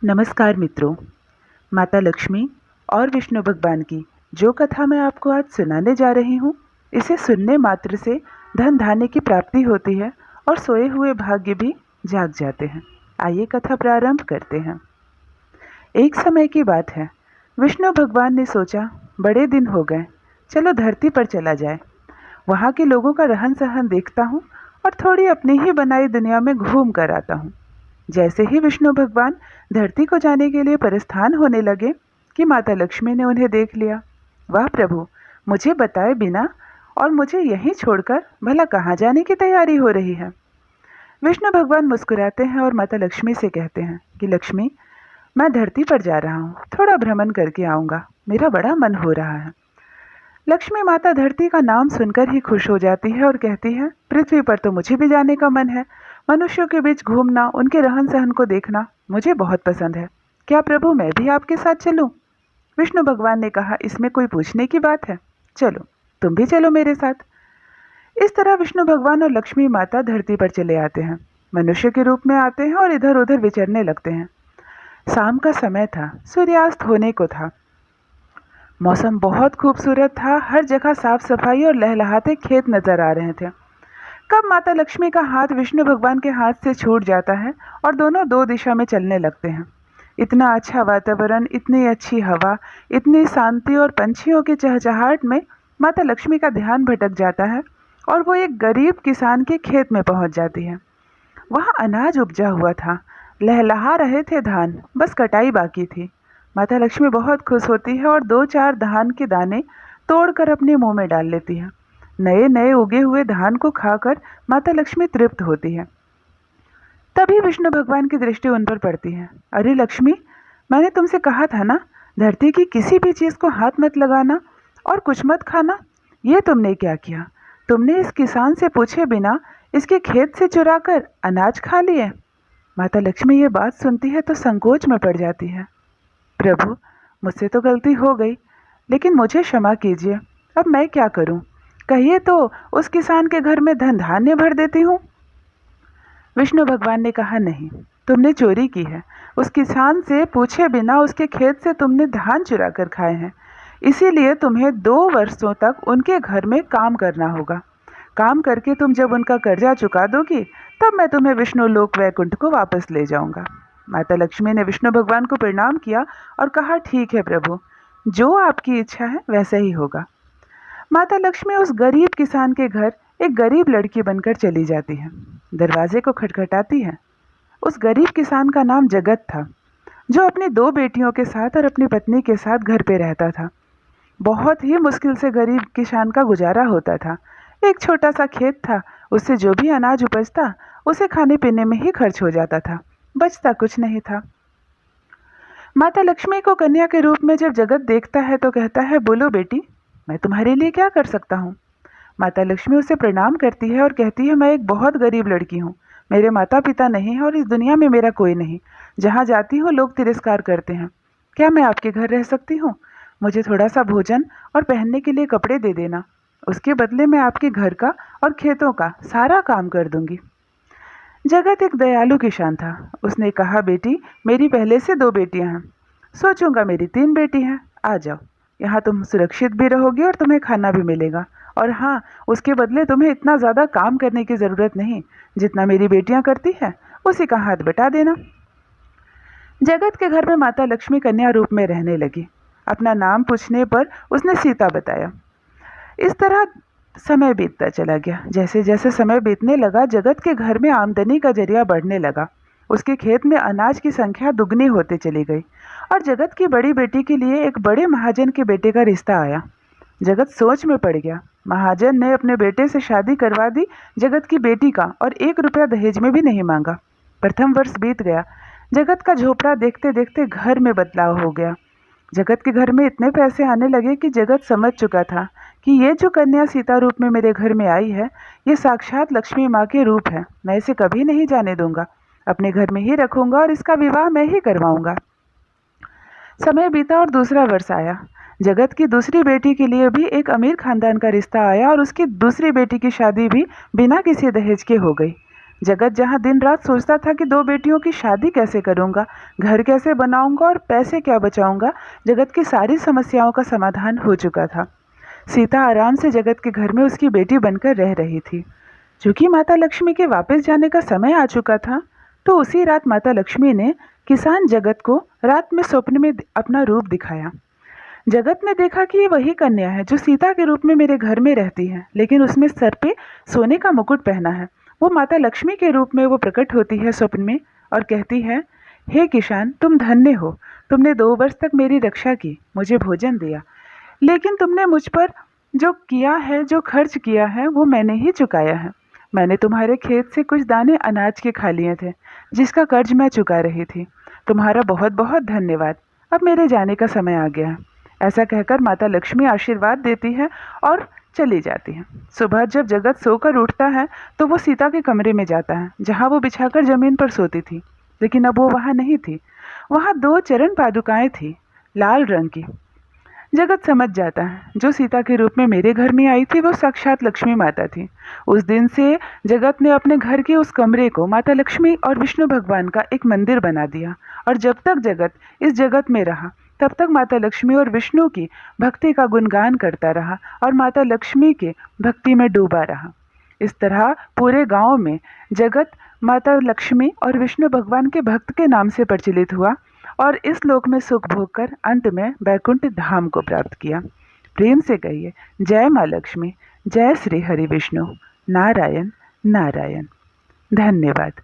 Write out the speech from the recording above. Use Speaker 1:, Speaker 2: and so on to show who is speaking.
Speaker 1: नमस्कार मित्रों। माता लक्ष्मी और विष्णु भगवान की जो कथा मैं आपको आज सुनाने जा रही हूँ, इसे सुनने मात्र से धन धान्य की प्राप्ति होती है और सोए हुए भाग्य भी जाग जाते हैं। आइए कथा प्रारंभ करते हैं। एक समय की बात है, विष्णु भगवान ने सोचा बड़े दिन हो गए, चलो धरती पर चला जाए, वहाँ के लोगों का रहन सहन देखता हूँ और थोड़ी अपनी ही बनाई दुनिया में घूम कर आता हूँ। जैसे ही विष्णु भगवान धरती को जाने के लिए प्रस्थान होने लगे कि माता लक्ष्मी ने उन्हें देख लिया। वाह प्रभु, मुझे बताए बिना और मुझे यहीं छोड़कर भला कहाँ जाने की तैयारी हो रही है। विष्णु भगवान मुस्कुराते हैं और माता लक्ष्मी से कहते हैं कि लक्ष्मी, मैं धरती पर जा रहा हूँ, थोड़ा भ्रमण करके आऊँगा, मेरा बड़ा मन हो रहा है। लक्ष्मी माता धरती का नाम सुनकर ही खुश हो जाती है और कहती है, पृथ्वी पर तो मुझे भी जाने का मन है। मनुष्यों के बीच घूमना, उनके रहन सहन को देखना मुझे बहुत पसंद है। क्या प्रभु, मैं भी आपके साथ चलूं? विष्णु भगवान ने कहा, इसमें कोई पूछने की बात है, चलो, तुम भी चलो मेरे साथ। इस तरह विष्णु भगवान और लक्ष्मी माता धरती पर चले आते हैं, मनुष्य के रूप में आते हैं और इधर उधर विचरने लगते हैं। शाम का समय था, सूर्यास्त होने को था। मौसम बहुत खूबसूरत था, हर जगह साफ सफाई और लहलहाते खेत नजर आ रहे थे। कब माता लक्ष्मी का हाथ विष्णु भगवान के हाथ से छूट जाता है और दोनों दो दिशा में चलने लगते हैं। इतना अच्छा वातावरण, इतनी अच्छी हवा, इतनी शांति और पंछियों की चहचहाहट में माता लक्ष्मी का ध्यान भटक जाता है और वो एक गरीब किसान के खेत में पहुंच जाती है। वहाँ अनाज उपजा हुआ था, लहलहा रहे थे धान, बस कटाई बाकी थी। माता लक्ष्मी बहुत खुश होती है और दो चार धान के दाने तोड़कर अपने मुंह में डाल लेती है। नए नए उगे हुए धान को खाकर माता लक्ष्मी तृप्त होती है। तभी विष्णु भगवान की दृष्टि उन पर पड़ती है। अरे लक्ष्मी, मैंने तुमसे कहा था ना, धरती की किसी भी चीज़ को हाथ मत लगाना और कुछ मत खाना। ये तुमने क्या किया? तुमने इस किसान से पूछे बिना इसके खेत से चुरा कर अनाज खा लिए। माता लक्ष्मी ये बात सुनती है तो संकोच में पड़ जाती है। प्रभु, मुझसे तो गलती हो गई, लेकिन मुझे क्षमा कीजिए। अब मैं क्या करूं? कहिए तो उस किसान के घर में धन धान्य भर देती हूँ। विष्णु भगवान ने कहा, नहीं, तुमने चोरी की है। उस किसान से पूछे बिना उसके खेत से तुमने धान चुरा कर खाए हैं। इसीलिए तुम्हें 2 वर्षों तक उनके घर में काम करना होगा। काम करके तुम जब उनका कर्जा चुका दोगी, तब मैं तुम्हें विष्णु लोक वैकुंठ को वापस ले जाऊंगा। माता लक्ष्मी ने विष्णु भगवान को प्रणाम किया और कहा, ठीक है प्रभु, जो आपकी इच्छा है वैसा ही होगा। माता लक्ष्मी उस गरीब किसान के घर एक गरीब लड़की बनकर चली जाती है। दरवाजे को खटखटाती है। उस गरीब किसान का नाम जगत था, जो अपनी 2 बेटियों के साथ और अपनी पत्नी के साथ घर पे रहता था। बहुत ही मुश्किल से गरीब किसान का गुजारा होता था। एक छोटा सा खेत था, उससे जो भी अनाज उपजता उसे खाने पीने में ही खर्च हो जाता था, बचता कुछ नहीं था। माता लक्ष्मी को कन्या के रूप में जब जगत देखता है तो कहता है, बोलो बेटी, मैं तुम्हारे लिए क्या कर सकता हूँ? माता लक्ष्मी उसे प्रणाम करती है और कहती है, मैं एक बहुत गरीब लड़की हूँ, मेरे माता पिता नहीं हैं और इस दुनिया में मेरा कोई नहीं। जहाँ जाती हूँ लोग तिरस्कार करते हैं। क्या मैं आपके घर रह सकती हूँ? मुझे थोड़ा सा भोजन और पहनने के लिए कपड़े दे देना, उसके बदले मैं आपके घर का और खेतों का सारा काम कर दूंगी। जगत एक दयालु किसान था। उसने कहा, बेटी, मेरी पहले से 2 बेटियां हैं, सोचूंगा मेरी 3 बेटी हैं। आ जाओ, यहाँ तुम सुरक्षित भी रहोगी और तुम्हें खाना भी मिलेगा। और हाँ, उसके बदले तुम्हें इतना ज़्यादा काम करने की ज़रूरत नहीं, जितना मेरी बेटियां करती हैं उसी का हाथ बटा देना। जगत के घर में माता लक्ष्मी कन्या रूप में रहने लगी। अपना नाम पूछने पर उसने सीता बताया। इस तरह समय बीतता चला गया। जैसे जैसे समय बीतने लगा, जगत के घर में आमदनी का जरिया बढ़ने लगा। उसके खेत में अनाज की संख्या दुगनी होते चली गई और जगत की बड़ी बेटी के लिए एक बड़े महाजन के बेटे का रिश्ता आया। जगत सोच में पड़ गया। महाजन ने अपने बेटे से शादी करवा दी जगत की बेटी का और 1 रुपया दहेज में भी नहीं मांगा। प्रथम वर्ष बीत गया। जगत का झोपड़ा देखते देखते घर में बदलाव हो गया। जगत के घर में इतने पैसे आने लगे कि जगत समझ चुका था कि ये जो कन्या सीता रूप में मेरे घर में आई है, ये साक्षात लक्ष्मी माँ के रूप है। मैं इसे कभी नहीं जाने दूंगा, अपने घर में ही रखूंगा और इसका विवाह मैं ही करवाऊंगा। समय बीता और दूसरा वर्ष आया। जगत की दूसरी बेटी के लिए भी एक अमीर खानदान का रिश्ता आया और उसकी दूसरी बेटी की शादी भी बिना किसी दहेज के हो गई। जगत जहाँ दिन रात सोचता था कि 2 बेटियों की शादी कैसे करूँगा, घर कैसे बनाऊँगा और पैसे क्या बचाऊँगा, जगत की सारी समस्याओं का समाधान हो चुका था। सीता आराम से जगत के घर में उसकी बेटी बनकर रह रही थी। चूँकि माता लक्ष्मी के वापस जाने का समय आ चुका था, तो उसी रात माता लक्ष्मी ने किसान जगत को रात में स्वप्न में अपना रूप दिखाया। जगत ने देखा कि ये वही कन्या है जो सीता के रूप में मेरे घर में रहती है, लेकिन उसमें सर पे सोने का मुकुट पहना है। वो माता लक्ष्मी के रूप में वो प्रकट होती है स्वप्न में और कहती है, हे किसान, तुम धन्य हो। तुमने 2 वर्ष तक मेरी रक्षा की, मुझे भोजन दिया, लेकिन तुमने मुझ पर जो किया है, जो खर्च किया है, वो मैंने ही चुकाया है। मैंने तुम्हारे खेत से कुछ दाने अनाज के खा लिए थे, जिसका कर्ज मैं चुका रही थी। तुम्हारा बहुत बहुत धन्यवाद। अब मेरे जाने का समय आ गया है। ऐसा कहकर माता लक्ष्मी आशीर्वाद देती है और चली जाती है। सुबह जब जगत सोकर उठता है तो वो सीता के कमरे में जाता है, जहाँ वो बिछाकर जमीन पर सोती थी, लेकिन अब वो वहाँ नहीं थी। वहाँ 2 चरण पादुकाएं थी, लाल रंग की। जगत समझ जाता है, जो सीता के रूप में मेरे घर में आई थी वो साक्षात लक्ष्मी माता थी। उस दिन से जगत ने अपने घर के उस कमरे को माता लक्ष्मी और विष्णु भगवान का एक मंदिर बना दिया, और जब तक जगत इस जगत में रहा तब तक माता लक्ष्मी और विष्णु की भक्ति का गुणगान करता रहा और माता लक्ष्मी के भक्ति में डूबा रहा। इस तरह पूरे गांव में जगत माता लक्ष्मी और विष्णु भगवान के भक्त के नाम से प्रचलित हुआ और इस लोक में सुख भोग कर अंत में वैकुंठ धाम को प्राप्त किया। प्रेम से कहिए, जय माँ लक्ष्मी, जय श्री हरि विष्णु, नारायण नारायण। धन्यवाद।